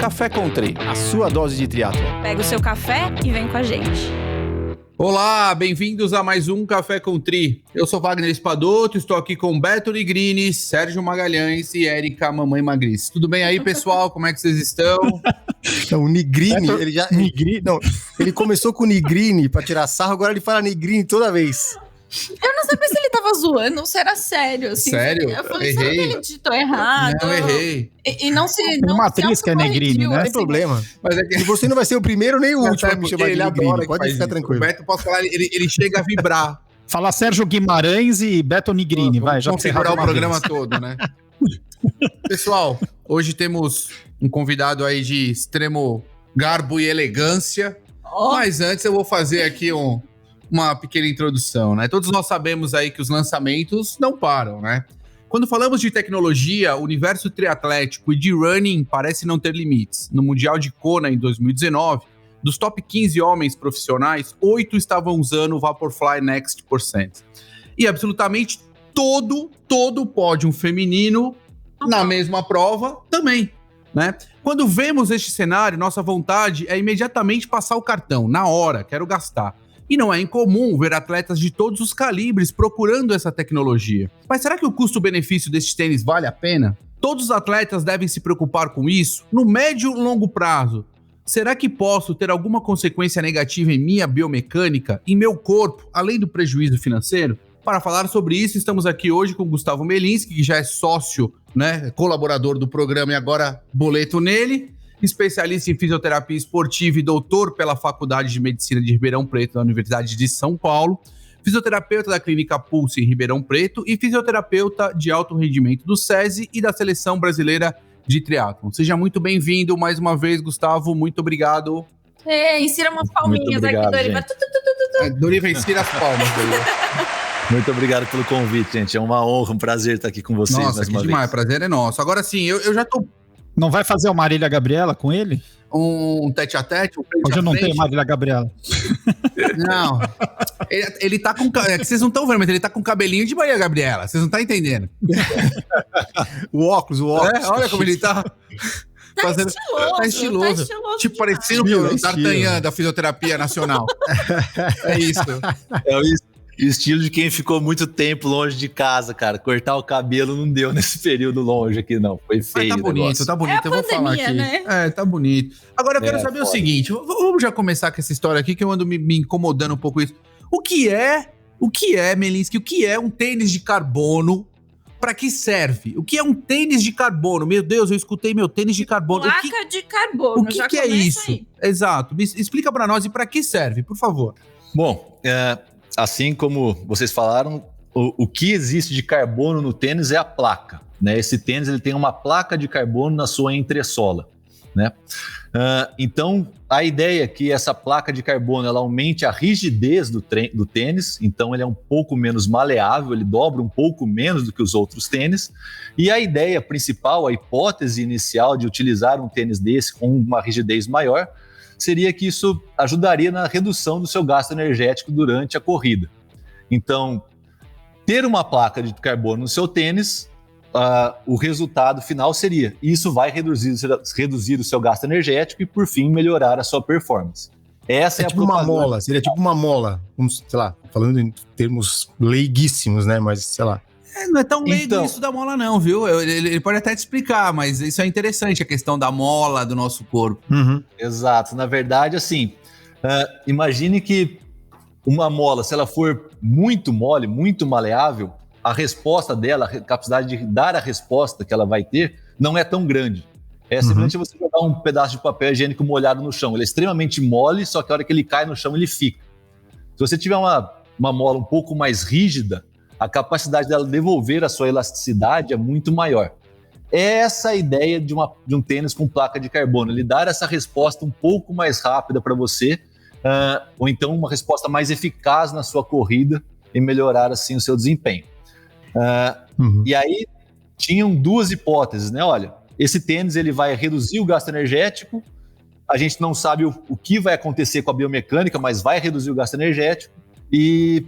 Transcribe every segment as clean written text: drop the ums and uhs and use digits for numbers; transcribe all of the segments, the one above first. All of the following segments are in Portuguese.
Café Country, a sua dose de triatlon. Pega o seu café e vem com a gente. Olá, bem-vindos a mais um Café Country. Eu sou Wagner Espadoto, estou aqui com Beto Nigrini, Sérgio Magalhães e Érica Mamãe Magris. Tudo bem aí, pessoal? Como é que vocês estão? Não, o Nigrini, ele começou com o Nigrini pra tirar sarro, agora ele fala Nigrini toda vez. Eu não sabia se ele tava zoando ou se era sério. Assim. Sério? Eu falei, Errei. será que ele digitou errado? Não, errei. E não se. Tem Não uma se atriz que é Negrini, né? Não assim. tem problema. Mas é que E você não vai ser o primeiro nem o último a me chamar de ele adora Nigrini, que pode faz ficar isso. tranquilo. O Beto, posso falar, ele chega a vibrar. Fala Sérgio Guimarães e Beto Nigrini, vai. Já Vamos configurar o programa todo, né? Pessoal, hoje temos um convidado aí de extremo garbo e elegância. Oh. Mas antes eu vou fazer aqui uma pequena introdução, né? Todos nós sabemos aí que os lançamentos não param, né? Quando falamos de tecnologia, o universo triatlético e de running parece não ter limites. No Mundial de Kona, em 2019, dos top 15 homens profissionais, 8 estavam usando o Vaporfly Next %. E absolutamente todo o pódio feminino na mesma prova também, né? Quando vemos este cenário, nossa vontade é imediatamente passar o cartão, na hora, quero gastar. E não é incomum ver atletas de todos os calibres procurando essa tecnologia. Mas será que o custo-benefício desses tênis vale a pena? Todos os atletas devem se preocupar com isso? No médio e longo prazo, será que posso ter alguma consequência negativa em minha biomecânica, em meu corpo, além do prejuízo financeiro? Para falar sobre isso, estamos aqui hoje com o Gustavo Melinski, que já é sócio, né, colaborador do programa e agora boleto nele. Especialista em fisioterapia esportiva e doutor pela Faculdade de Medicina de Ribeirão Preto, da Universidade de São Paulo, fisioterapeuta da Clínica Pulse em Ribeirão Preto e fisioterapeuta de alto rendimento do SESI e da Seleção Brasileira de Triatlon. Seja muito bem-vindo mais uma vez, Gustavo, muito obrigado. Insira umas palminhas aqui, Doriva. Doriva, insira as palmas, Doriva. Muito obrigado pelo convite, gente. É uma honra, um prazer estar aqui com vocês. Nossa, que demais, prazer é nosso. Agora sim, eu já tô... Não vai fazer o Marília Gabriela com ele? Um tete-a-tete? Hoje eu não tenho Marília Gabriela. Não. Ele tá com... É que vocês não estão vendo, mas ele tá com cabelinho de Maria Gabriela. Vocês não estão entendendo. O óculos. Olha como ele tá... Tá estiloso. Tipo, parecendo o D'Artagnan da Fisioterapia Nacional. É isso. É o estilo de quem ficou muito tempo longe de casa, cara. Cortar o cabelo não deu nesse período longe aqui, não. Foi feio. Mas tá bonito, tá bonito. É a eu vou falar aqui. né? Tá bonito. Agora eu quero saber o seguinte: vamos já começar com essa história aqui, que eu ando me incomodando um pouco isso. O que é, Melinski? O que é um tênis de carbono? Pra que serve? O que é um tênis de carbono? Meu Deus, eu escutei meu tênis de carbono. Placa de carbono. O que é isso? Aí. Exato. Explica pra nós e pra que serve, por favor. Bom, assim como vocês falaram, o que existe de carbono no tênis é a placa, né? Esse tênis ele tem uma placa de carbono na sua entressola, né? Então, a ideia é que essa placa de carbono ela aumente a rigidez do tênis, então ele é um pouco menos maleável, ele dobra um pouco menos do que os outros tênis, e a ideia principal, a hipótese inicial de utilizar um tênis desse com uma rigidez maior, seria que isso ajudaria na redução do seu gasto energético durante a corrida. Então, ter uma placa de carbono no seu tênis, o resultado final seria, isso vai reduzir o seu gasto energético e, por fim, melhorar a sua performance. Essa é tipo uma mola, seria tipo uma mola, sei lá, falando em termos leiguíssimos, né, mas sei lá. Não é tão leigo isso da mola não, viu? Ele pode até te explicar, mas isso é interessante, a questão da mola do nosso corpo. Uhum. Exato. Na verdade, assim, imagine que uma mola, se ela for muito mole, muito maleável, a resposta dela, a capacidade de dar a resposta que ela vai ter, não é tão grande. É simplesmente você jogar um pedaço de papel higiênico molhado no chão. Ele é extremamente mole, só que a hora que ele cai no chão, ele fica. Se você tiver uma mola um pouco mais rígida, a capacidade dela devolver a sua elasticidade é muito maior. Essa é a ideia de um tênis com placa de carbono, ele dar essa resposta um pouco mais rápida para você, ou então uma resposta mais eficaz na sua corrida e melhorar assim o seu desempenho. E aí tinham duas hipóteses, né? Olha, esse tênis ele vai reduzir o gasto energético, a gente não sabe o que vai acontecer com a biomecânica, mas vai reduzir o gasto energético e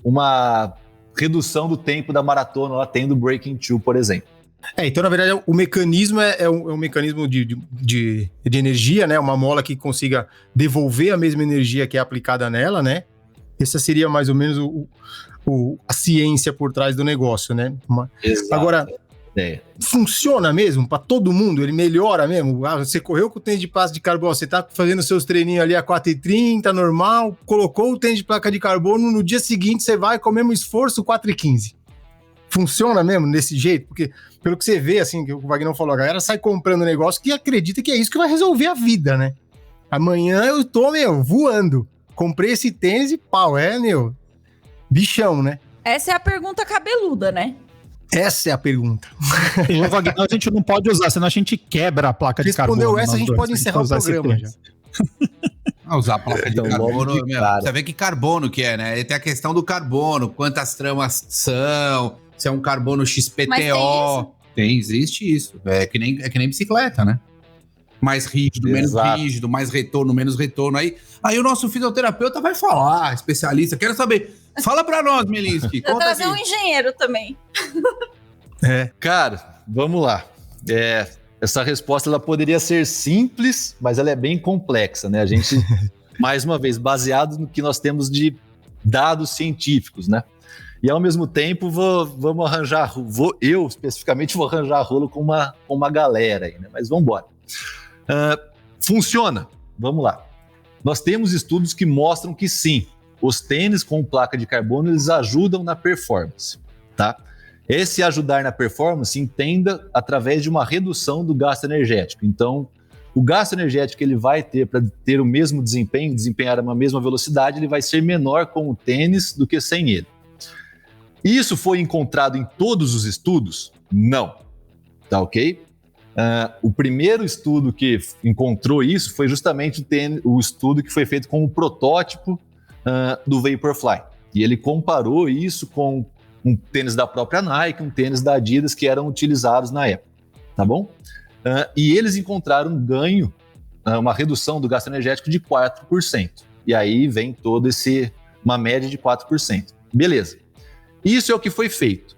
uma redução do tempo da maratona lá tendo Breaking 2, por exemplo. Então, na verdade, o mecanismo é um mecanismo de energia, né? Uma mola que consiga devolver a mesma energia que é aplicada nela, né? Essa seria mais ou menos a ciência por trás do negócio, né? Agora, funciona mesmo para todo mundo? Ele melhora mesmo? Você correu com o tênis de placa de carbono, você tá fazendo seus treininhos ali a 4h30, normal, colocou o tênis de placa de carbono, no dia seguinte você vai com o mesmo esforço, 4h15. Funciona mesmo desse jeito? Porque, pelo que você vê, assim, que o Wagner falou, a galera sai comprando negócio que acredita que é isso que vai resolver a vida, né? Amanhã eu tô, voando. Comprei esse tênis e pau, bichão, né? Essa é a pergunta cabeluda, né? Essa é a pergunta. E o Wagner a gente não pode usar, senão a gente quebra a placa de carbono. Respondeu essa, a gente pode encerrar o programa já. Usar a placa de Então, carbono, logo de cara. você vê que carbono que é, né? Tem a questão do carbono, quantas tramas são, se é um carbono XPTO. Mas Existe isso. É que nem bicicleta, né? Mais rígido, menos Exato. rígido, mais retorno, menos retorno. Aí o nosso fisioterapeuta vai falar, especialista. Quero saber. Fala pra nós, Melinski. Vou Conta trazer aqui. um engenheiro também. Cara, vamos lá. Essa resposta ela poderia ser simples, mas ela é bem complexa, né? A gente, mais uma vez, baseado no que nós temos de dados científicos, né? E ao mesmo tempo, eu especificamente vou arranjar rolo com uma galera aí, né? Mas vamos embora. Funciona. Vamos lá. Nós temos estudos que mostram que sim, os tênis com placa de carbono, eles ajudam na performance, tá? Esse ajudar na performance, entenda através de uma redução do gasto energético. Então, o gasto energético que ele vai ter para ter o mesmo desempenho, desempenhar a mesma velocidade, ele vai ser menor com o tênis do que sem ele. Isso foi encontrado em todos os estudos? Não. Tá ok? O primeiro estudo que encontrou isso foi justamente o estudo que foi feito com o protótipo do Vaporfly. E ele comparou isso com um tênis da própria Nike, um tênis da Adidas que eram utilizados na época, tá bom? E eles encontraram um ganho, uma redução do gasto energético de 4%. E aí vem uma média de 4%. Beleza. Isso é o que foi feito.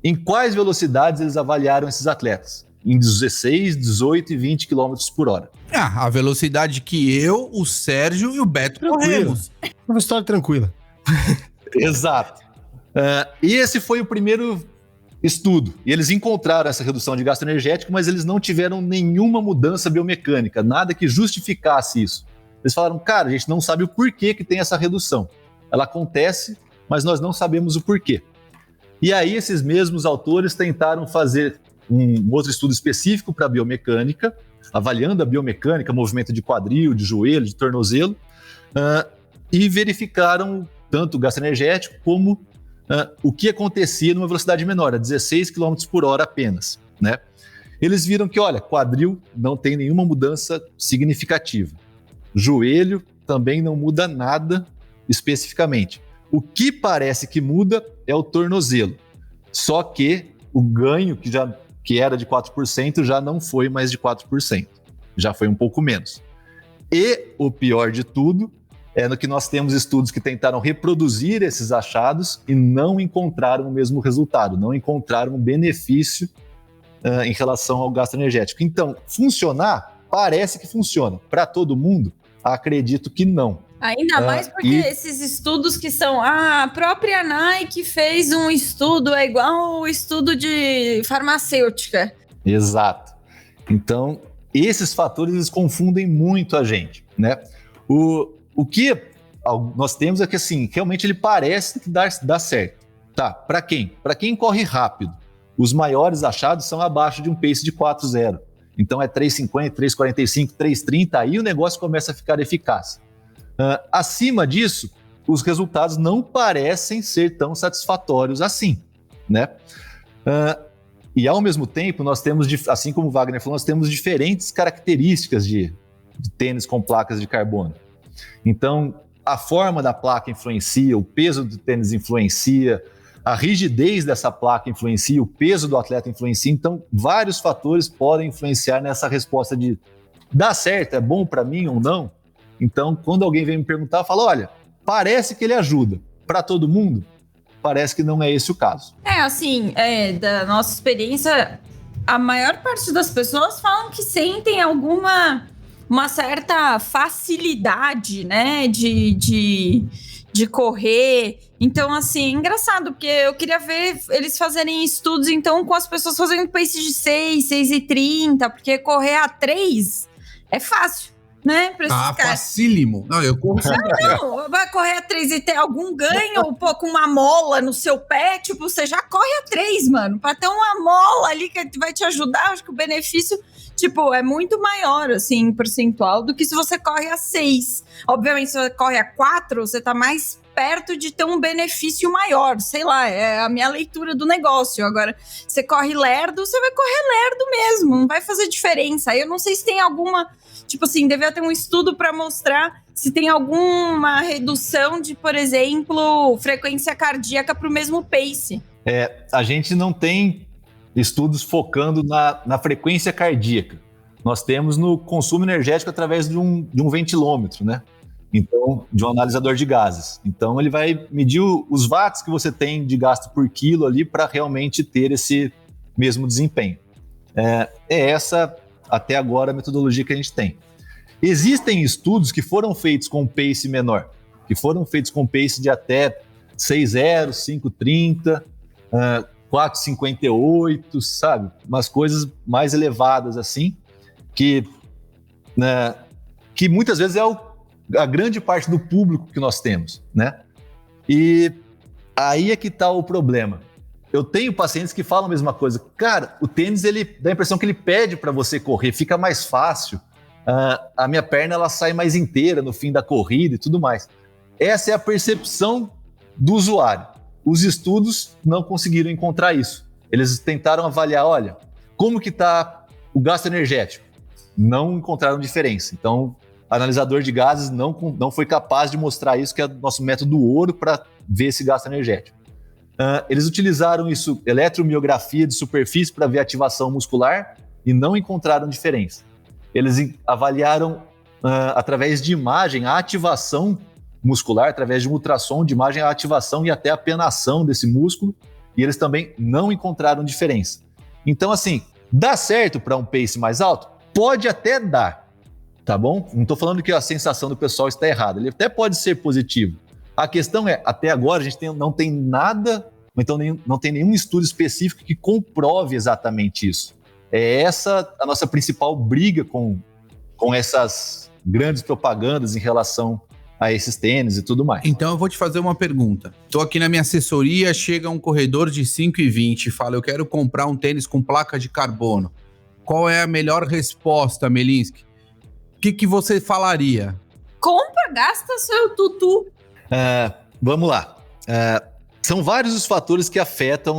Em quais velocidades eles avaliaram esses atletas? Em 16, 18 e 20 km por hora. A velocidade que eu, o Sérgio e o Beto corremos. Uma história tranquila. Exato. E esse foi o primeiro estudo. E eles encontraram essa redução de gasto energético, mas eles não tiveram nenhuma mudança biomecânica, nada que justificasse isso. Eles falaram, cara, a gente não sabe o porquê que tem essa redução. Ela acontece, mas nós não sabemos o porquê. E aí esses mesmos autores tentaram fazer um outro estudo específico para a biomecânica, avaliando a biomecânica, movimento de quadril, de joelho, de tornozelo, e verificaram tanto o gasto energético como o que acontecia numa velocidade menor, a 16 km por hora apenas, né? Eles viram que, olha, quadril não tem nenhuma mudança significativa. Joelho também não muda nada especificamente. O que parece que muda é o tornozelo. Só que o ganho que era de 4% já não foi mais de 4%. Já foi um pouco menos. E o pior de tudo é no que nós temos estudos que tentaram reproduzir esses achados e não encontraram o mesmo resultado, não encontraram um benefício em relação ao gasto energético. Então, funcionar? Parece que funciona. Para todo mundo? Acredito que não. Ainda mais porque esses estudos que são... a própria Nike fez um estudo, é igual o estudo de farmacêutica. Exato. Então, esses fatores eles confundem muito a gente, né? O que nós temos é que, assim, realmente ele parece que dá certo. Tá, para quem? Para quem corre rápido. Os maiores achados são abaixo de um pace de 4.0. Então é 3.50, 3.45, 3.30, aí o negócio começa a ficar eficaz. Acima disso, os resultados não parecem ser tão satisfatórios assim, né? E ao mesmo tempo, nós temos, assim como o Wagner falou, nós temos diferentes características de tênis com placas de carbono. Então, a forma da placa influencia, o peso do tênis influencia, a rigidez dessa placa influencia, o peso do atleta influencia. Então, vários fatores podem influenciar nessa resposta de dá certo, é bom para mim ou não? Então, quando alguém vem me perguntar, eu falo, olha, parece que ele ajuda. Para todo mundo, parece que não é esse o caso. Assim, da nossa experiência, a maior parte das pessoas falam que sentem uma certa facilidade, né, de correr. Então, assim, é engraçado, porque eu queria ver eles fazerem estudos, então, com as pessoas fazendo pace de 6,30, porque correr a 3 é fácil, né? Pra esses caras. Facílimo. Não, eu corro Não, vai correr a 3 e ter algum ganho, ou pô, com uma mola no seu pé, tipo, você já corre a 3, mano. Pra ter uma mola ali que vai te ajudar, acho que o benefício, tipo, é muito maior, assim, em percentual, do que se você corre a 6. Obviamente, se você corre a 4, você tá mais perto de ter um benefício maior, sei lá, é a minha leitura do negócio. Agora, você corre lerdo, você vai correr lerdo mesmo, não vai fazer diferença. Aí eu não sei se tem alguma, tipo assim, devia ter um estudo para mostrar se tem alguma redução de, por exemplo, frequência cardíaca para o mesmo pace. A gente não tem estudos focando na frequência cardíaca. Nós temos no consumo energético através de um ventilômetro, né? Então, de um analisador de gases. Então, ele vai medir os watts que você tem de gasto por quilo ali para realmente ter esse mesmo desempenho. É essa, até agora, a metodologia que a gente tem. Existem estudos que foram feitos com pace menor, que foram feitos com pace de até 6,0, 5,30, 4,58, sabe? Umas coisas mais elevadas assim, que muitas vezes é a grande parte do público que nós temos, né? E aí é que tá o problema. Eu tenho pacientes que falam a mesma coisa. Cara, o tênis, ele dá a impressão que ele pede para você correr, fica mais fácil. A minha perna, ela sai mais inteira no fim da corrida e tudo mais. Essa é a percepção do usuário. Os estudos não conseguiram encontrar isso. Eles tentaram avaliar, olha, como que tá o gasto energético? Não encontraram diferença. Então, analisador de gases não foi capaz de mostrar isso, que é o nosso método ouro para ver esse gasto energético. Eles utilizaram isso, eletromiografia de superfície, para ver ativação muscular e não encontraram diferença. Eles avaliaram através de imagem a ativação muscular, através de um ultrassom de imagem, a ativação e até a penação desse músculo, e eles também não encontraram diferença. Então, assim, dá certo para um pace mais alto? Pode até dar. Tá bom? Não estou falando que a sensação do pessoal está errada. Ele até pode ser positivo. A questão é, até agora, a gente não tem nada, então não tem nenhum estudo específico que comprove exatamente isso. É essa a nossa principal briga com essas grandes propagandas em relação a esses tênis e tudo mais. Então eu vou te fazer uma pergunta. Estou aqui na minha assessoria, chega um corredor de 5,20 e fala, eu quero comprar um tênis com placa de carbono. Qual é a melhor resposta, Melinski? O que você falaria? Compra, gasta seu tutu. Vamos lá. São vários os fatores que afetam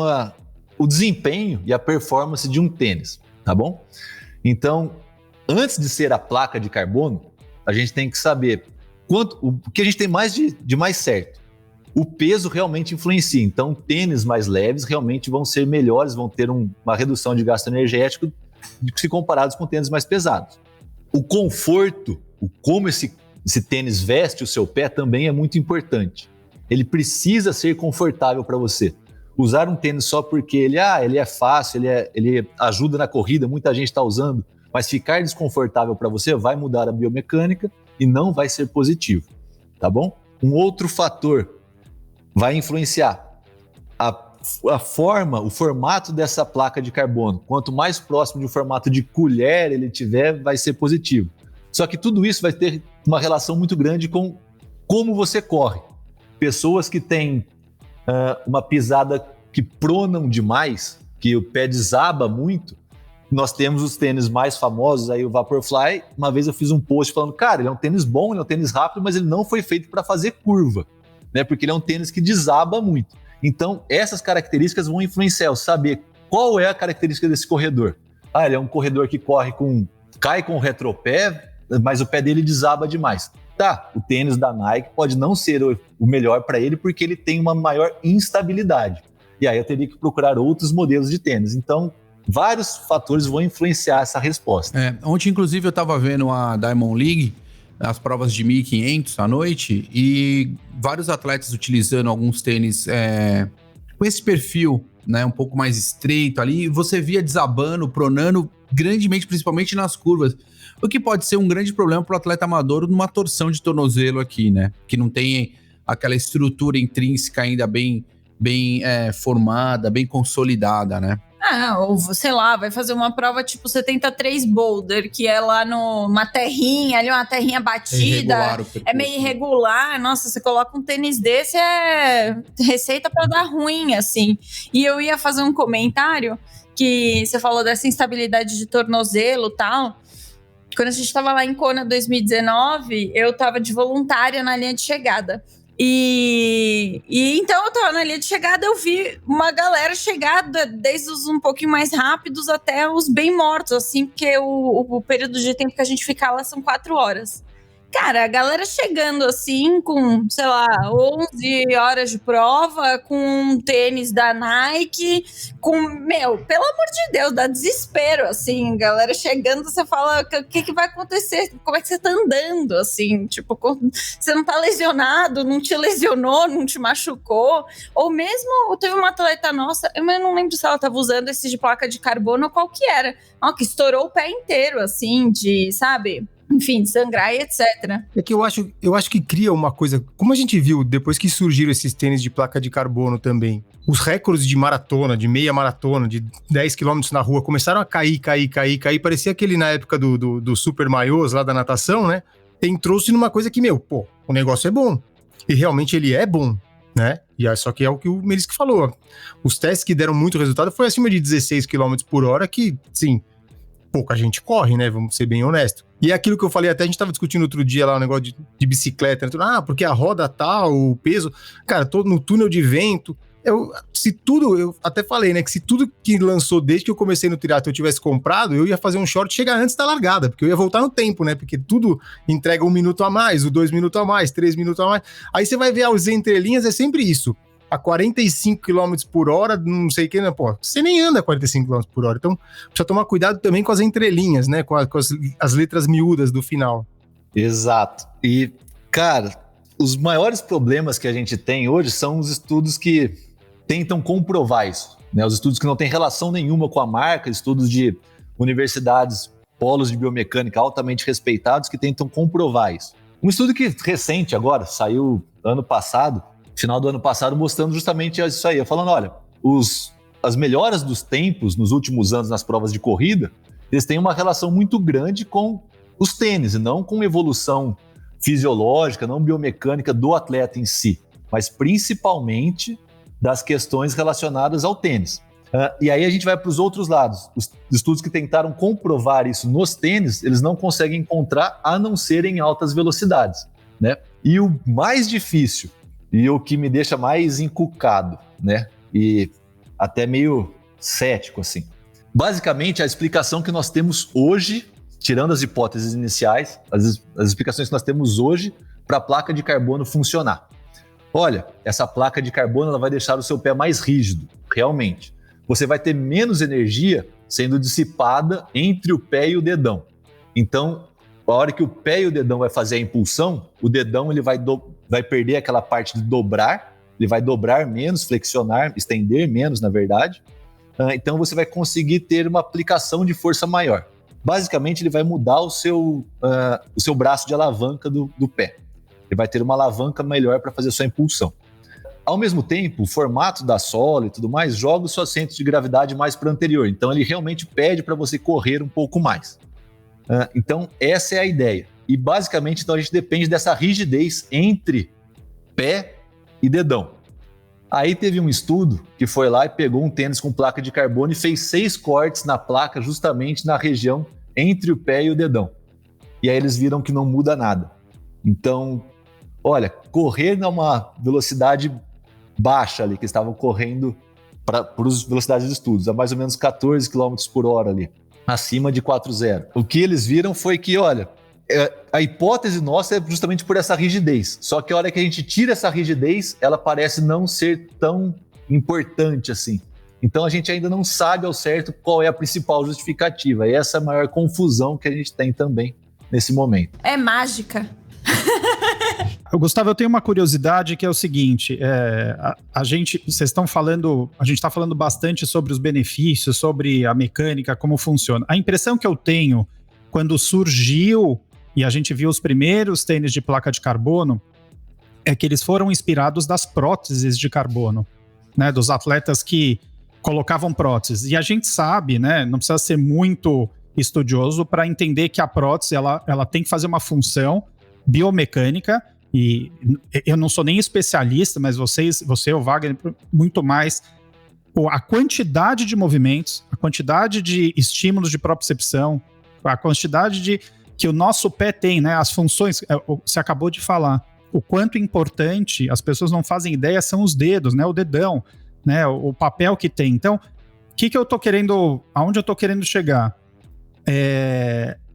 o desempenho e a performance de um tênis, tá bom? Então, antes de ser a placa de carbono, a gente tem que saber o que a gente tem mais de mais certo. O peso realmente influencia. Então, tênis mais leves realmente vão ser melhores, vão ter uma redução de gasto energético se comparados com tênis mais pesados. O conforto, como esse tênis veste o seu pé também é muito importante. Ele precisa ser confortável para você. Usar um tênis só porque ele é fácil, ele ajuda na corrida, muita gente está usando, mas ficar desconfortável para você vai mudar a biomecânica e não vai ser positivo, tá bom? Um outro fator vai influenciar a forma, o formato dessa placa de carbono. Quanto mais próximo de um formato de colher ele tiver, vai ser positivo. Só que tudo isso vai ter uma relação muito grande com como você corre. Pessoas que têm uma pisada que pronam demais, que o pé desaba muito, nós temos os tênis mais famosos, aí o Vaporfly. Uma vez eu fiz um post falando, cara, ele é um tênis bom, ele é um tênis rápido, mas ele não foi feito para fazer curva, né? Porque ele é um tênis que desaba muito. Então, essas características vão influenciar, eu saber qual é a característica desse corredor. Ele é um corredor que cai com o retropé, mas o pé dele desaba demais. Tá, o tênis da Nike pode não ser o melhor para ele porque ele tem uma maior instabilidade. E aí eu teria que procurar outros modelos de tênis. Então, vários fatores vão influenciar essa resposta. Ontem, inclusive, eu estava vendo a Diamond League, as provas de 1.500 à noite, e vários atletas utilizando alguns tênis com esse perfil, né, um pouco mais estreito ali, você via desabando, pronando grandemente, principalmente nas curvas, o que pode ser um grande problema para o atleta amador numa torção de tornozelo aqui, né, que não tem aquela estrutura intrínseca ainda bem formada, bem consolidada, né. Ou sei lá, vai fazer uma prova tipo 73 boulder, que é lá numa terrinha, ali uma terrinha batida, é meio irregular. Nossa, você coloca um tênis desse, é receita pra dar ruim, assim. E eu ia fazer um comentário, que você falou dessa instabilidade de tornozelo e tal. Quando a gente tava lá em Kona 2019, eu tava de voluntária na linha de chegada. E então eu tava na linha de chegada, eu vi uma galera chegar desde os um pouquinho mais rápidos até os bem mortos, assim, porque o período de tempo que a gente fica lá são 4 horas. Cara, a galera chegando assim com, sei lá, 11 horas de prova, com um tênis da Nike, pelo amor de Deus, dá desespero, assim, galera chegando, você fala, o que vai acontecer? Como é que você tá andando, assim, tipo, você não tá lesionado, não te lesionou, não te machucou, ou mesmo, teve uma atleta nossa, eu não lembro se ela tava usando esse de placa de carbono ou qual que era, que estourou o pé inteiro, assim, de, sabe... Enfim, de sangrar e etc. É que eu acho que cria uma coisa... Como a gente viu, depois que surgiram esses tênis de placa de carbono também, os recordes de maratona, de meia maratona, de 10 km na rua, começaram a cair. Parecia aquele na época do Super Maiôs lá da natação, né? Entrou-se numa coisa que, o negócio é bom. E realmente ele é bom, né? Só que é o que o Melisque falou. Os testes que deram muito resultado foi acima de 16 km por hora, que, sim... pouca gente corre, né? Vamos ser bem honestos. E é aquilo que eu falei, até a gente tava discutindo outro dia lá, o negócio de bicicleta, né? Porque a roda tal, o peso... Cara, tô no túnel de vento. Eu até falei, né? Que se tudo que lançou desde que eu comecei no triatlo eu tivesse comprado, eu ia fazer um short chegar antes da largada, porque eu ia voltar no tempo, né? Porque tudo entrega 1 minuto a mais, 2 minutos a mais, 3 minutos a mais. Aí você vai ver as entrelinhas, é sempre isso. A 45 km por hora, não sei o que, né? Pô, você nem anda a 45 km por hora. Então, precisa tomar cuidado também com as entrelinhas, né? Com as letras miúdas do final. Exato. E, cara, os maiores problemas que a gente tem hoje são os estudos que tentam comprovar isso, né? Os estudos que não têm relação nenhuma com a marca, estudos de universidades, polos de biomecânica altamente respeitados que tentam comprovar isso. Um estudo que recente agora, saiu ano passado, final do ano passado, mostrando justamente isso aí, falando, olha, as melhoras dos tempos nos últimos anos nas provas de corrida, eles têm uma relação muito grande com os tênis, e não com evolução fisiológica, não biomecânica do atleta em si, mas principalmente das questões relacionadas ao tênis. E aí a gente vai para os outros lados. Os estudos que tentaram comprovar isso nos tênis, eles não conseguem encontrar, a não ser em altas velocidades, né? E o mais difícil, e o que me deixa mais encucado, né? E até meio cético, assim. Basicamente, a explicação que nós temos hoje, tirando as hipóteses iniciais, as explicações que nós temos hoje para a placa de carbono funcionar. Olha, essa placa de carbono ela vai deixar o seu pé mais rígido, realmente. Você vai ter menos energia sendo dissipada entre o pé e o dedão. Então, a hora que o pé e o dedão vai fazer a impulsão, o dedão ele vai perder aquela parte de dobrar, ele vai dobrar menos, flexionar, estender menos, na verdade. Então você vai conseguir ter uma aplicação de força maior. Basicamente, ele vai mudar o seu braço de alavanca do pé. Ele vai ter uma alavanca melhor para fazer a sua impulsão. Ao mesmo tempo, o formato da sola e tudo mais joga o seu centro de gravidade mais para o anterior. Então, ele realmente pede para você correr um pouco mais. Então, essa é a ideia. E, basicamente, então, a gente depende dessa rigidez entre pé e dedão. Aí teve um estudo que foi lá e pegou um tênis com placa de carbono e fez 6 cortes na placa justamente na região entre o pé e o dedão. E aí eles viram que não muda nada. Então, olha, correr numa velocidade baixa ali, que estavam correndo para as velocidades de estudos, a mais ou menos 14 km por hora ali, acima de 4.0. O que eles viram foi que, olha, a hipótese nossa é justamente por essa rigidez. Só que a hora que a gente tira essa rigidez, ela parece não ser tão importante assim. Então a gente ainda não sabe ao certo qual é a principal justificativa. E essa é a maior confusão que a gente tem também nesse momento. É mágica. Gustavo, eu tenho uma curiosidade que é o seguinte, a gente está falando bastante sobre os benefícios, sobre a mecânica, como funciona. A impressão que eu tenho quando surgiu e a gente viu os primeiros tênis de placa de carbono é que eles foram inspirados das próteses de carbono, né, dos atletas que colocavam próteses. E a gente sabe, né, não precisa ser muito estudioso para entender que a prótese ela tem que fazer uma função biomecânica. E eu não sou nem especialista, mas você, o Wagner, muito mais. A quantidade de movimentos, a quantidade de estímulos de propriocepção, a quantidade que o nosso pé tem, né? As funções, você acabou de falar. O quanto importante, as pessoas não fazem ideia, são os dedos, né? O dedão, né? O papel que tem. Então, aonde eu tô querendo chegar?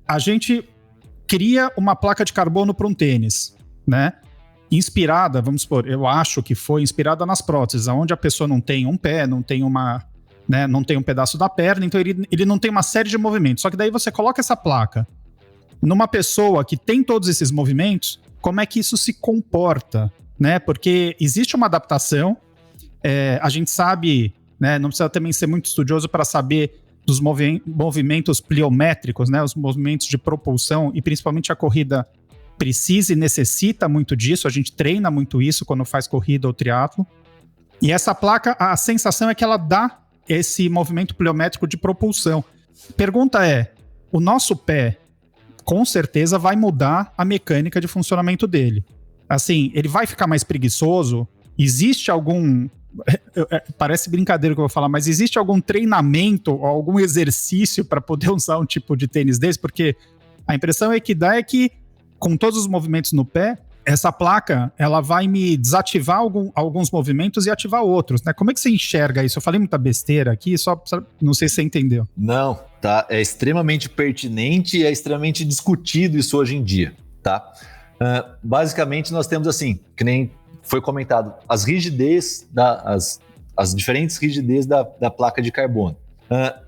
A gente cria uma placa de carbono para um tênis, né? Inspirada, vamos supor, eu acho que foi inspirada nas próteses, onde a pessoa não tem um pé, não tem não tem um pedaço da perna, então ele não tem uma série de movimentos. Só que daí você coloca essa placa numa pessoa que tem todos esses movimentos, como é que isso se comporta, né? Porque existe uma adaptação, a gente sabe, né? Não precisa também ser muito estudioso para saber dos movimentos pliométricos, né? Os movimentos de propulsão e principalmente a corrida precisa e necessita muito disso, a gente treina muito isso quando faz corrida ou triatlo. E essa placa, a sensação é que ela dá esse movimento pliométrico de propulsão. Pergunta é, o nosso pé, com certeza, vai mudar a mecânica de funcionamento dele. Assim, ele vai ficar mais preguiçoso? Existe algum... Parece brincadeira que eu vou falar, mas existe algum treinamento ou algum exercício para poder usar um tipo de tênis desse? Porque a impressão que dá é que com todos os movimentos no pé, essa placa, ela vai me desativar alguns movimentos e ativar outros, né? Como é que você enxerga isso? Eu falei muita besteira aqui, só não sei se você entendeu. Não, tá? É extremamente pertinente e é extremamente discutido isso hoje em dia, tá? Basicamente, nós temos assim, que nem foi comentado, as rigidez, as diferentes rigidez da placa de carbono.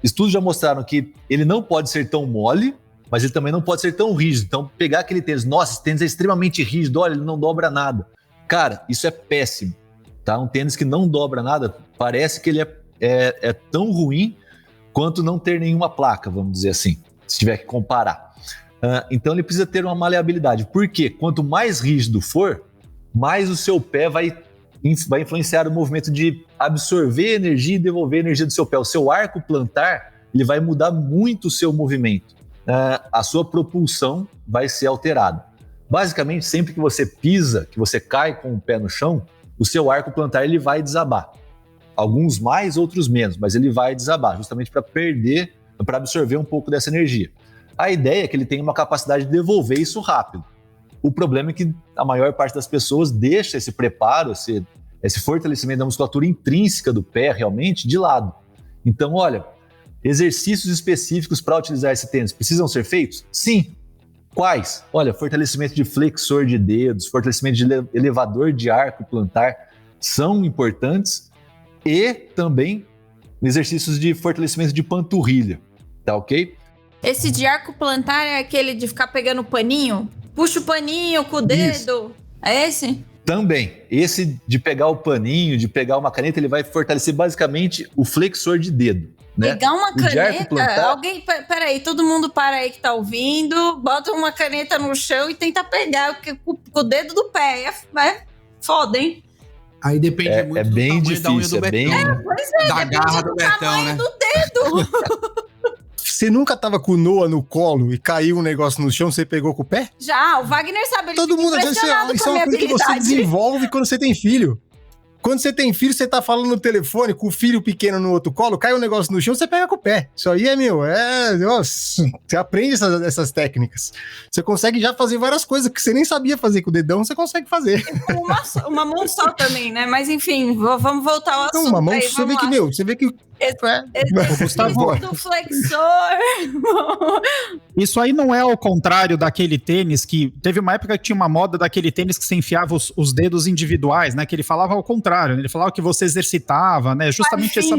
Estudos já mostraram que ele não pode ser tão mole, mas ele também não pode ser tão rígido. Então, pegar aquele tênis, nossa, esse tênis é extremamente rígido, olha, ele não dobra nada. Cara, isso é péssimo, tá? Um tênis que não dobra nada, parece que ele é tão ruim quanto não ter nenhuma placa, vamos dizer assim, se tiver que comparar. Então, ele precisa ter uma maleabilidade. Por quê? Quanto mais rígido for, mais o seu pé vai influenciar o movimento de absorver energia e devolver energia do seu pé. O seu arco plantar, ele vai mudar muito o seu movimento. A sua propulsão vai ser alterada. Basicamente, sempre que você pisa, que você cai com o pé no chão, o seu arco plantar ele vai desabar. Alguns mais, outros menos, mas ele vai desabar, justamente para absorver um pouco dessa energia. A ideia é que ele tenha uma capacidade de devolver isso rápido. O problema é que a maior parte das pessoas deixa esse preparo, esse fortalecimento da musculatura intrínseca do pé realmente de lado. Então, olha, exercícios específicos para utilizar esse tênis precisam ser feitos? Sim. Quais? Olha, fortalecimento de flexor de dedos, fortalecimento de elevador de arco plantar são importantes e também exercícios de fortalecimento de panturrilha, tá ok? Esse de arco plantar é aquele de ficar pegando o paninho? Puxa o paninho com o dedo. Isso. É esse? Também. Esse de pegar o paninho, de pegar uma caneta, ele vai fortalecer basicamente o flexor de dedo. Né? Pegar uma caneta? Alguém, peraí, todo mundo para aí que tá ouvindo, bota uma caneta no chão e tenta pegar com o dedo do pé. É foda, hein? Aí depende muito do bem tamanho difícil, da unha do Betão. Pois é, da garra do Betão, tamanho né? do dedo. Você nunca tava com o Noah no colo e caiu um negócio no chão, você pegou com o pé? Já, o Wagner sabe, ele Todo mundo impressionado isso com é a uma minha coisa que você habilidade. desenvolve quando você tem filho. Quando você tem filho, você tá falando no telefone com o filho pequeno no outro colo, cai um negócio no chão, você pega com o pé. Isso aí nossa, você aprende essas técnicas. Você consegue já fazer várias coisas que você nem sabia fazer com o dedão, você consegue fazer. Uma mão só também, né? Mas enfim, vamos voltar ao assunto. Não, uma mão, aí, você vê que Gustavo, do flexor. Isso aí não é ao contrário daquele tênis que... Teve uma época que tinha uma moda daquele tênis que você enfiava os dedos individuais, né? Que ele falava ao contrário, né? Ele falava que você exercitava, né? Justamente essa...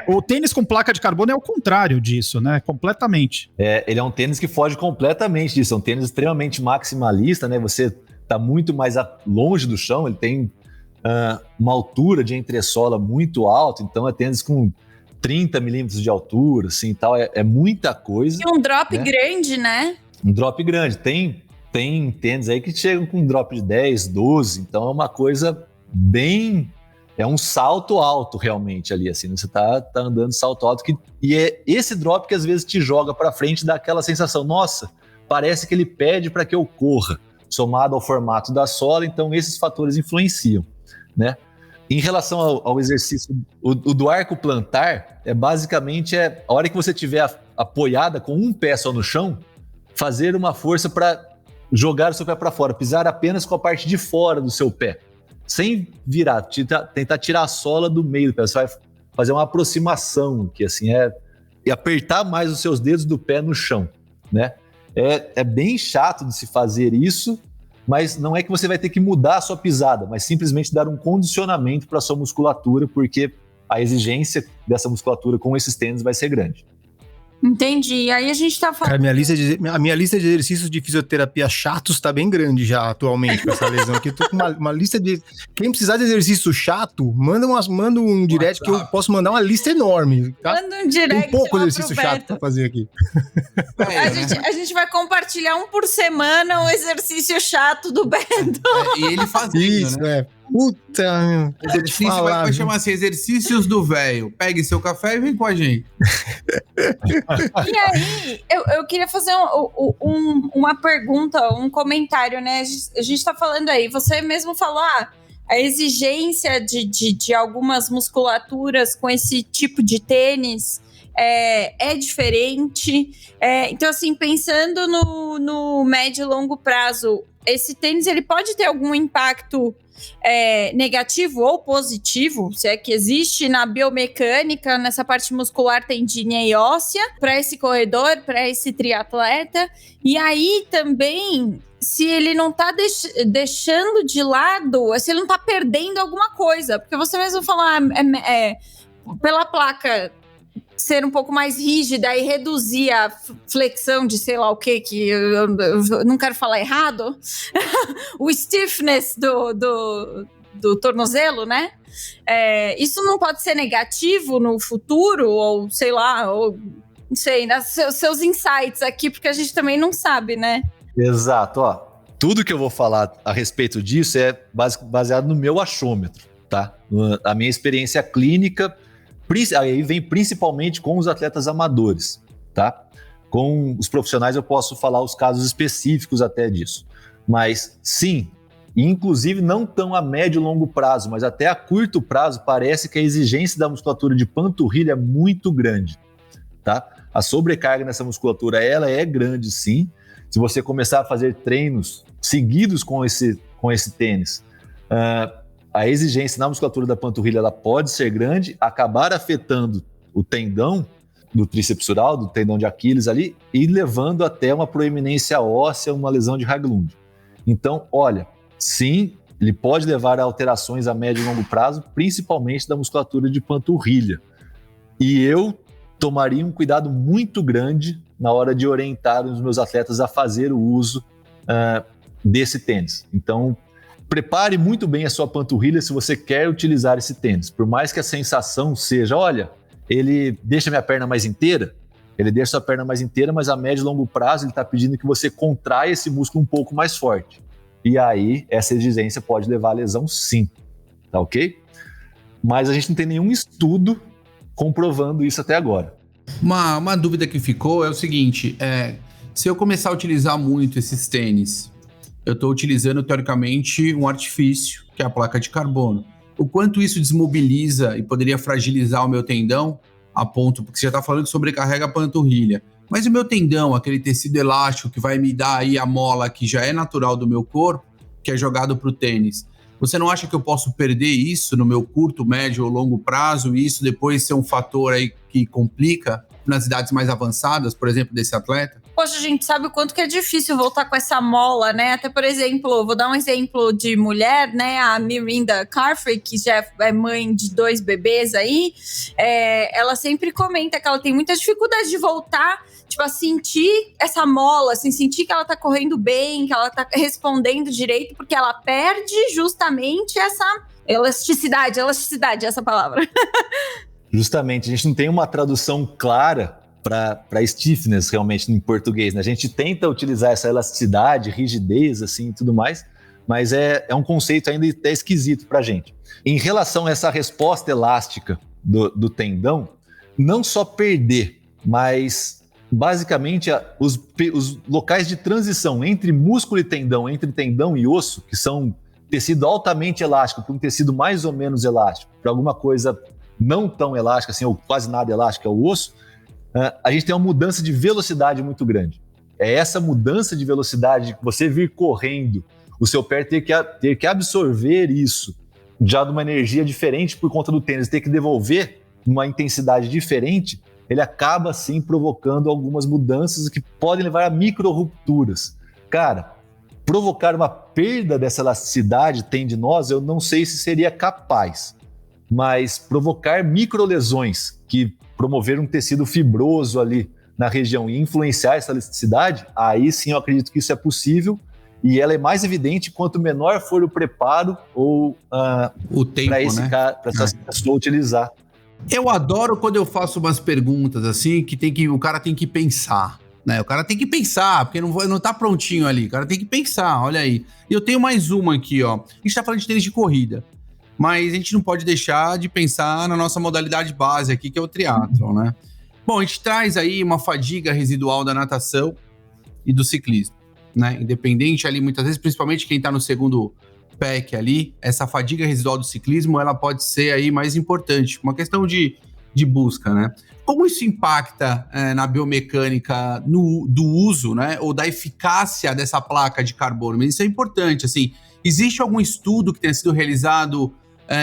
o tênis com placa de carbono é o contrário disso, né? Completamente. Ele é um tênis que foge completamente disso. É um tênis extremamente maximalista, né? Você está muito mais longe do chão, ele tem uma altura de entressola muito alta, então é tênis com 30 milímetros de altura, assim, tal, é muita coisa. E um drop né? grande, né? Um drop grande. Tem tênis aí que chegam com um drop de 10, 12, então é uma coisa bem... É um salto alto realmente ali, assim, você tá andando salto alto, e é esse drop que às vezes te joga para frente, dá aquela sensação, nossa, parece que ele pede para que eu corra, somado ao formato da sola, então esses fatores influenciam, né? Em relação ao exercício, o do arco plantar, basicamente a hora que você estiver apoiada com um pé só no chão, fazer uma força para jogar o seu pé para fora, pisar apenas com a parte de fora do seu pé, sem virar, tentar tirar a sola do meio do pé. Você vai fazer uma aproximação, que assim e apertar mais os seus dedos do pé no chão, né? É bem chato de se fazer isso, mas não é que você vai ter que mudar a sua pisada, mas simplesmente dar um condicionamento para a sua musculatura, porque a exigência dessa musculatura com esses tênis vai ser grande. Entendi. Aí a gente tá falando... Cara, a minha lista de exercícios de fisioterapia chatos tá bem grande já atualmente com essa lesão aqui. Eu tô com uma lista de... Quem precisar de exercício chato, manda um direct que eu posso mandar uma lista enorme. Tá? Manda um direct. Tem pouco exercício chato pra fazer aqui. A gente vai compartilhar um por semana o exercício chato do Bento. E ele fazendo, isso, né? Puta, meu. Exercício vai chamar assim, exercícios do velho. Pegue seu café e vem com a gente. E aí, eu queria fazer uma pergunta, um comentário, né? A gente tá falando aí, você mesmo falou, a exigência de algumas musculaturas com esse tipo de tênis é diferente. Então, assim, pensando no médio e longo prazo, esse tênis ele pode ter algum impacto negativo ou positivo, se é que existe, na biomecânica, nessa parte muscular tendínea e óssea, para esse corredor, para esse triatleta. E aí também, se ele não tá deixando de lado, se ele não tá perdendo alguma coisa, porque você mesmo falou, pela placa ser um pouco mais rígida e reduzir a flexão de sei lá o que eu não quero falar errado, o stiffness do tornozelo, né? Isso não pode ser negativo no futuro, ou sei lá, ou não sei, seus insights aqui, porque a gente também não sabe, né? Exato, tudo que eu vou falar a respeito disso é baseado no meu achômetro, tá? A minha experiência clínica, aí vem principalmente com os atletas amadores, tá? Com os profissionais eu posso falar os casos específicos até disso. Mas sim, inclusive não tão a médio e longo prazo, mas até a curto prazo, parece que a exigência da musculatura de panturrilha é muito grande, tá? A sobrecarga nessa musculatura, ela é grande sim. Se você começar a fazer treinos seguidos com esse tênis, a exigência na musculatura da panturrilha ela pode ser grande, acabar afetando o tendão do tríceps sural, do tendão de Aquiles ali, e levando até uma proeminência óssea, uma lesão de Haglund. Então, olha, sim, ele pode levar a alterações a médio e longo prazo, principalmente da musculatura de panturrilha. E eu tomaria um cuidado muito grande na hora de orientar os meus atletas a fazer o uso desse tênis. Então, prepare muito bem a sua panturrilha se você quer utilizar esse tênis. Por mais que a sensação seja, olha, ele deixa minha perna mais inteira, ele deixa sua perna mais inteira, mas a médio e longo prazo ele está pedindo que você contraia esse músculo um pouco mais forte. E aí, essa exigência pode levar a lesão sim, tá ok? Mas a gente não tem nenhum estudo comprovando isso até agora. Uma dúvida que ficou é o seguinte, se eu começar a utilizar muito esses tênis, eu estou utilizando, teoricamente, um artifício, que é a placa de carbono. O quanto isso desmobiliza e poderia fragilizar o meu tendão, a ponto, porque você já está falando que sobrecarrega a panturrilha. Mas o meu tendão, aquele tecido elástico que vai me dar aí a mola que já é natural do meu corpo, que é jogado para o tênis, você não acha que eu posso perder isso no meu curto, médio ou longo prazo e isso depois ser um fator aí que complica nas idades mais avançadas, por exemplo, desse atleta? Poxa, a gente sabe o quanto que é difícil voltar com essa mola, né? Até, por exemplo, vou dar um exemplo de mulher, né? A Mirinda Carfrey, que já é mãe de 2 bebês aí, ela sempre comenta que ela tem muita dificuldade de voltar tipo, a sentir essa mola, assim, sentir que ela tá correndo bem, que ela tá respondendo direito, porque ela perde justamente essa elasticidade, essa palavra. Justamente, a gente não tem uma tradução clara para stiffness realmente em português, né? A gente tenta utilizar essa elasticidade, rigidez, assim, e tudo mais, mas é um conceito ainda até esquisito pra gente. Em relação a essa resposta elástica do tendão, não só perder, mas basicamente os locais de transição entre músculo e tendão, entre tendão e osso, que são tecido altamente elástico para um tecido mais ou menos elástico, para alguma coisa não tão elástica, assim, ou quase nada elástico, é o osso, a gente tem uma mudança de velocidade muito grande. É essa mudança de velocidade, que você vir correndo, o seu pé ter que absorver isso, já de uma energia diferente por conta do tênis, ter que devolver uma intensidade diferente, ele acaba, sim, provocando algumas mudanças que podem levar a micro-rupturas. Cara, provocar uma perda dessa elasticidade tendinosa, eu não sei se seria capaz, mas provocar microlesões que promover um tecido fibroso ali na região e influenciar essa elasticidade, aí sim eu acredito que isso é possível e ela é mais evidente quanto menor for o preparo ou o tempo, para esse né? cara, para essa pessoa utilizar. Eu adoro quando eu faço umas perguntas assim que o cara tem que pensar, né? O cara tem que pensar, porque não tá prontinho ali. O cara tem que pensar, olha aí. E eu tenho mais uma aqui, ó. A gente tá falando de tênis de corrida, mas a gente não pode deixar de pensar na nossa modalidade base aqui, que é o triatlon, né? Bom, a gente traz aí uma fadiga residual da natação e do ciclismo, né? Independente ali, muitas vezes, principalmente quem tá no segundo pack ali, essa fadiga residual do ciclismo, ela pode ser aí mais importante, uma questão de busca, né? Como isso impacta na biomecânica do uso, né, ou da eficácia dessa placa de carbono? Mas isso é importante, assim, existe algum estudo que tenha sido realizado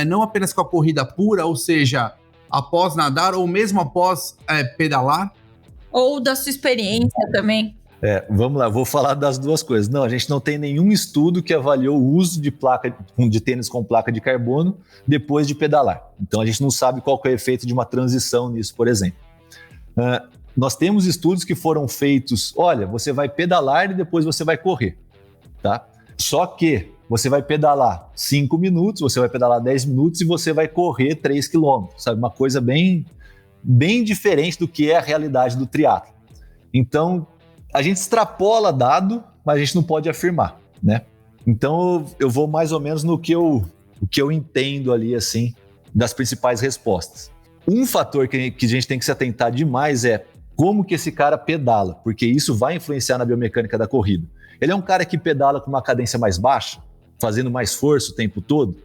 não apenas com a corrida pura, ou seja, após nadar ou mesmo após pedalar? Ou da sua experiência também? Vamos lá, vou falar das duas coisas. Não, a gente não tem nenhum estudo que avaliou o uso de tênis com placa de carbono depois de pedalar. Então a gente não sabe qual que é o efeito de uma transição nisso, por exemplo. Nós temos estudos que foram feitos, olha, você vai pedalar e depois você vai correr, tá? Só que você vai pedalar 5 minutos, você vai pedalar 10 minutos e você vai correr 3 quilômetros, sabe? Uma coisa bem, bem diferente do que é a realidade do triatlo. Então, a gente extrapola dado, mas a gente não pode afirmar, né? Então, eu vou mais ou menos no que eu entendo ali, assim, das principais respostas. Um fator que a gente tem que se atentar demais é como que esse cara pedala, porque isso vai influenciar na biomecânica da corrida. Ele é um cara que pedala com uma cadência mais baixa, fazendo mais força o tempo todo,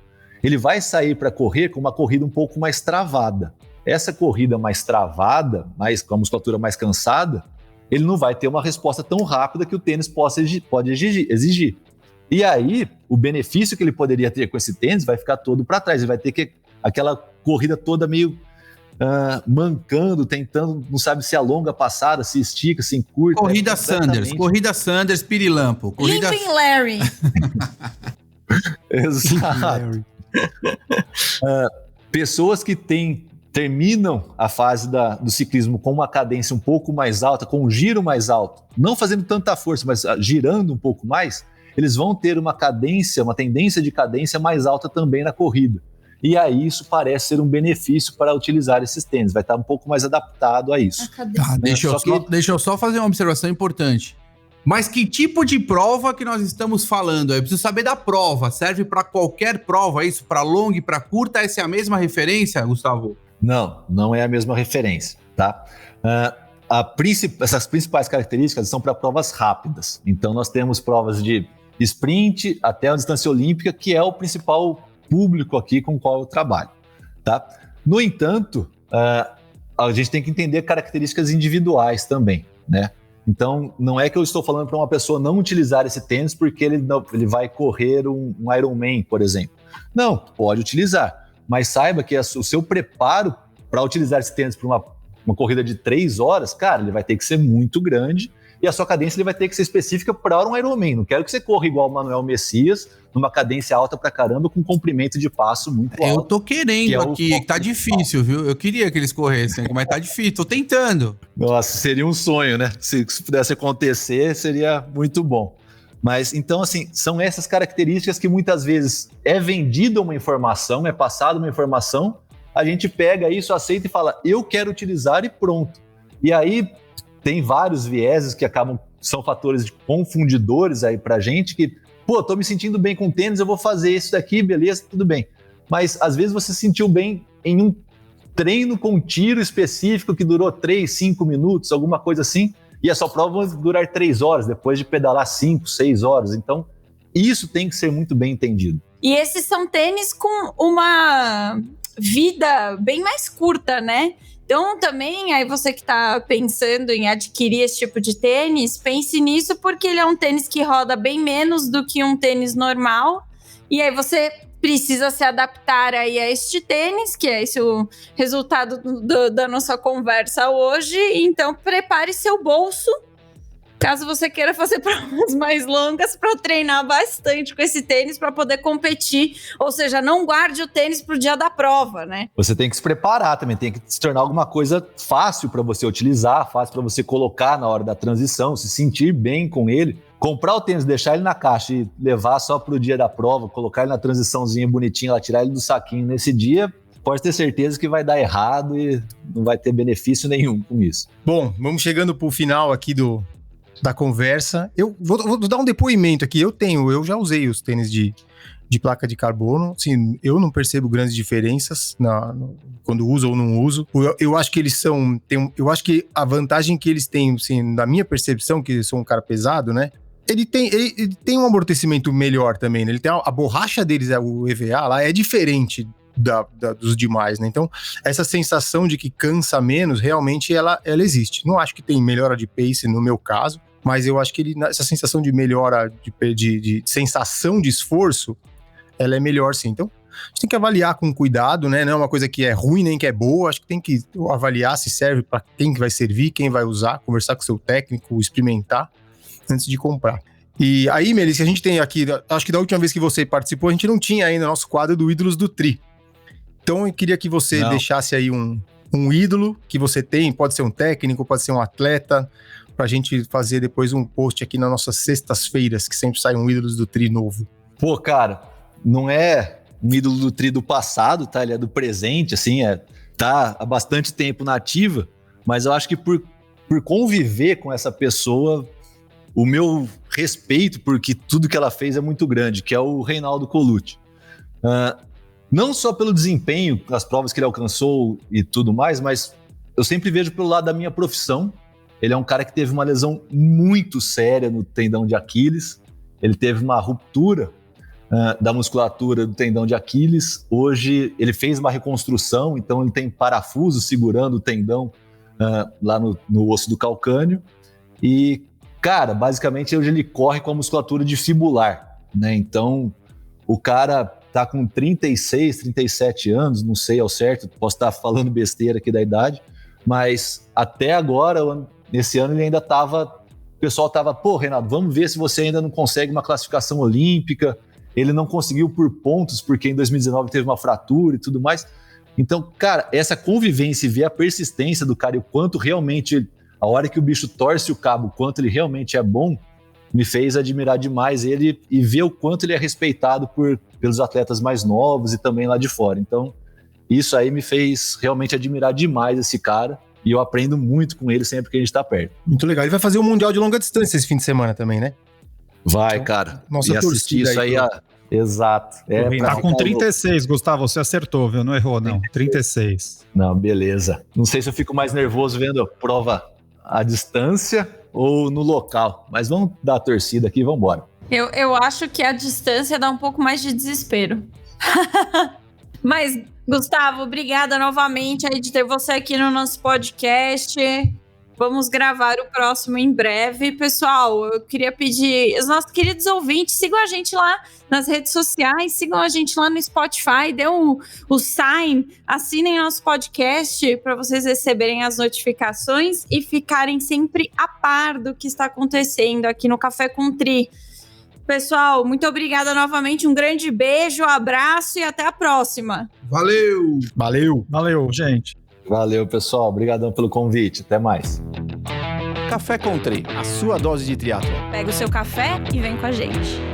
ele vai sair para correr com uma corrida um pouco mais travada. Essa corrida mais travada, com a musculatura mais cansada, ele não vai ter uma resposta tão rápida que o tênis pode exigir. E aí, o benefício que ele poderia ter com esse tênis vai ficar todo para trás. Ele vai ter aquela corrida toda meio mancando, tentando, não sabe se alonga a passada, se estica, se encurta. Corrida Sanders, Pirilampo. Limping Larry. Exato. Pessoas que terminam a fase do ciclismo com uma cadência um pouco mais alta, com um giro mais alto, não fazendo tanta força, mas girando um pouco mais, eles vão ter uma tendência de cadência mais alta também na corrida. E aí isso parece ser um benefício para utilizar esses tênis, vai estar um pouco mais adaptado a isso. Deixa eu só fazer uma observação importante. Mas que tipo de prova que nós estamos falando? Eu preciso saber da prova. Serve para qualquer prova, isso? Para longa e para curta? Essa é a mesma referência, Gustavo? Não é a mesma referência, tá? Essas principais características são para provas rápidas. Então nós temos provas de sprint até a distância olímpica, que é o principal público aqui com o qual eu trabalho, tá? No entanto, a gente tem que entender características individuais também, né? Então, não é que eu estou falando para uma pessoa não utilizar esse tênis porque ele vai correr um Ironman, por exemplo. Não, pode utilizar, mas saiba que o seu preparo para utilizar esse tênis para uma corrida de 3 horas, cara, ele vai ter que ser muito grande e a sua cadência ele vai ter que ser específica para um Ironman. Não quero que você corra igual o Manuel Messias, numa cadência alta pra caramba, com comprimento de passo muito alto. Eu tô querendo aqui, tá difícil, viu? Eu queria que eles corressem, mas tá difícil, tô tentando. Nossa, seria um sonho, né? Se pudesse acontecer, seria muito bom. Mas, então, assim, são essas características que muitas vezes é vendida uma informação, é passada uma informação, a gente pega isso, aceita e fala, eu quero utilizar e pronto. E aí tem vários vieses que são fatores confundidores aí pra gente, que, pô, tô me sentindo bem com tênis, eu vou fazer isso daqui, beleza, tudo bem. Mas, às vezes, você se sentiu bem em um treino com tiro específico que durou 3, 5 minutos, alguma coisa assim, e a sua prova vai durar 3 horas, depois de pedalar 5, 6 horas. Então, isso tem que ser muito bem entendido. E esses são tênis com uma vida bem mais curta, né? Então, também, aí você que tá pensando em adquirir esse tipo de tênis, pense nisso, porque ele é um tênis que roda bem menos do que um tênis normal, e aí você precisa se adaptar aí a este tênis, que é esse o resultado da nossa conversa hoje. Então, prepare seu bolso, caso você queira fazer provas mais longas, para treinar bastante com esse tênis para poder competir. Ou seja, não guarde o tênis para o dia da prova, né? Você tem que se preparar também, tem que se tornar alguma coisa fácil para você utilizar, fácil para você colocar na hora da transição, se sentir bem com ele. Comprar o tênis, deixar ele na caixa e levar só pro dia da prova, colocar ele na transiçãozinha bonitinha, lá, tirar ele do saquinho nesse dia, pode ter certeza que vai dar errado e não vai ter benefício nenhum com isso. Bom, vamos chegando pro final aqui da conversa. Eu vou dar um depoimento aqui. Eu já usei os tênis de placa de carbono. Assim, eu não percebo grandes diferenças quando uso ou não uso. Eu acho que eles eu acho que a vantagem que eles têm, assim, na minha percepção, que eu sou um cara pesado, né? Ele tem um amortecimento melhor também, né? Ele tem a borracha deles, o EVA lá, é diferente dos demais, né? Então, essa sensação de que cansa menos, realmente ela existe. Não acho que tem melhora de pace no meu caso, mas eu acho que essa sensação de melhora de sensação de esforço, ela é melhor sim. Então, a gente tem que avaliar com cuidado, né? Não é uma coisa que é ruim nem que é boa. Acho que tem que avaliar se serve para quem que vai servir, quem vai usar, conversar com o seu técnico, experimentar antes de comprar. E aí, Melissa, a gente tem aqui, acho que da última vez que você participou, a gente não tinha ainda nosso quadro do Ídolos do Tri. Então, eu queria que você deixasse aí um ídolo que você tem, pode ser um técnico, pode ser um atleta, pra gente fazer depois um post aqui nas nossas sextas-feiras, que sempre sai um Ídolos do Tri novo. Pô, cara, não é um ídolo do Tri do passado, tá? Ele é do presente, assim, tá há bastante tempo na ativa, mas eu acho que por conviver com essa pessoa, o meu respeito, porque tudo que ela fez é muito grande, que é o Reinaldo Colucci. Não só pelo desempenho, as provas que ele alcançou e tudo mais, mas eu sempre vejo pelo lado da minha profissão. Ele é um cara que teve uma lesão muito séria no tendão de Aquiles. Ele teve uma ruptura da musculatura do tendão de Aquiles. Hoje ele fez uma reconstrução, então ele tem parafuso segurando o tendão lá no osso do calcâneo. E, cara, basicamente hoje ele corre com a musculatura de fibular, né? Então o cara tá com 36, 37 anos, não sei ao certo, posso estar falando besteira aqui da idade, mas até agora, nesse ano ele ainda tava, o pessoal tava, pô, Renato, vamos ver se você ainda não consegue uma classificação olímpica. Ele não conseguiu por pontos, porque em 2019 teve uma fratura e tudo mais. Então, cara, essa convivência e ver a persistência do cara e o quanto realmente, a hora que o bicho torce o cabo, o quanto ele realmente é bom, me fez admirar demais ele e ver o quanto ele é respeitado pelos atletas mais novos e também lá de fora. Então, isso aí me fez realmente admirar demais esse cara e eu aprendo muito com ele sempre que a gente tá perto. Muito legal. Ele vai fazer um Mundial de Longa Distância esse fim de semana também, né? Vai, então, cara. Nossa, e assistir isso aí. Exato. Tá com 36, Gustavo, você acertou, viu? Não errou, não. 36. Não, beleza. Não sei se eu fico mais nervoso vendo a prova à distância ou no local, mas vamos dar a torcida aqui e vamos embora. Eu acho que a distância dá um pouco mais de desespero. Mas, Gustavo, obrigada novamente aí de ter você aqui no nosso podcast. Vamos gravar o próximo em breve. Pessoal, eu queria pedir, os nossos queridos ouvintes, sigam a gente lá nas redes sociais, sigam a gente lá no Spotify, dê o sign, assinem nosso podcast para vocês receberem as notificações e ficarem sempre a par do que está acontecendo aqui no Café com Tri. Pessoal, muito obrigada novamente, um grande beijo, abraço e até a próxima. Valeu! Valeu, gente. Valeu, pessoal. Obrigadão pelo convite. Até mais. Café com Tri, a sua dose de triatlo. Pega o seu café e vem com a gente.